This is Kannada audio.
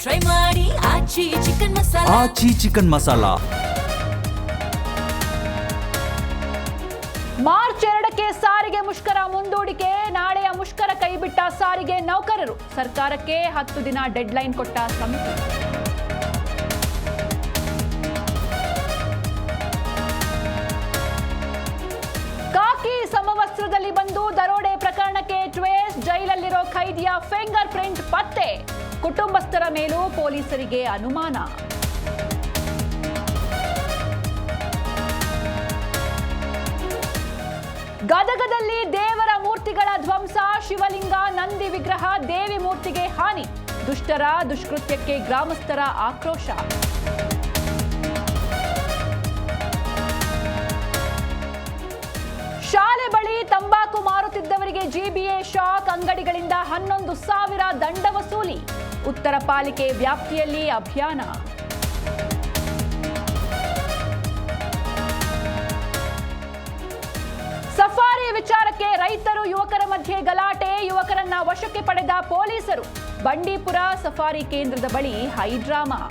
ಟ್ರೈ ಮಾಡಿ ಆಚಿ ಚಿಕನ್ ಮಸಾಲಾ. ಆಚಿ ಚಿಕನ್ ಮಸಾಲಾ. ಮಾರ್ಚ್ 2ಕ್ಕೆ ಸಾರಿಗೆ ಮುಷ್ಕರ ಮುಂದೂಡಿಕೆ. ನಾಳೆಯ ಮುಷ್ಕರ ಕೈಬಿಟ್ಟ ಸಾರಿಗೆ ನೌಕರರು. ಸರ್ಕಾರಕ್ಕೆ 10 ದಿನ ಡೆಡ್ಲೈನ್ ಕೊಟ್ಟ ಸಮಿತಿ. ಕಾಕಿ ಸಮವಸ್ತ್ರದಲ್ಲಿ ಬಂದು ದರೋಡೆ ಪ್ರಕರಣಕ್ಕೆ ಟ್ವೇಸ್. ಜೈಲಲ್ಲಿರೋ ಖೈದಿಯ ಫಿಂಗರ್ ಪ್ರಿಂಟ್ ಪತ್ತೆ. ಕುಟುಂಬಸ್ಥರ ಮೇಲೂ ಪೊಲೀಸರಿಗೆ ಅನುಮಾನ. ಗದಗದಲ್ಲಿ ದೇವರ ಮೂರ್ತಿಗಳ ಧ್ವಂಸ. ಶಿವಲಿಂಗ, ನಂದಿ ವಿಗ್ರಹ, ದೇವಿ ಮೂರ್ತಿಗೆ ಹಾನಿ. ದುಷ್ಟರ ದುಷ್ಕೃತ್ಯಕ್ಕೆ ಗ್ರಾಮಸ್ಥರ ಆಕ್ರೋಶ. ಶಾಲೆ ಬಳಿ ತಂಬಾಕು ಮಾರುತ್ತಿದ್ದವರಿಗೆ ಜಿಬಿಎ ಶಾಕ್. ಅಂಗಡಿಗಳಿಂದ 11,000 ದಂಡ ವಸೂಲಿ. ಉತ್ತರ ಪಾಲಿಕೆ ವ್ಯಾಪ್ತಿಯಲ್ಲಿ ಅಭಿಯಾನ. ಸಫಾರಿ ವಿಚಾರಕ್ಕೆ ರೈತರು ಯುವಕರ ಮಧ್ಯೆ ಗಲಾಟೆ. ಯುವಕರನ್ನ ವಶಕ್ಕೆ ಪಡೆದ ಪೊಲೀಸರು. ಬಂಡೀಪುರ ಸಫಾರಿ ಕೇಂದ್ರದ ಬಳಿ ಹೈಡ್ರಾಮಾ.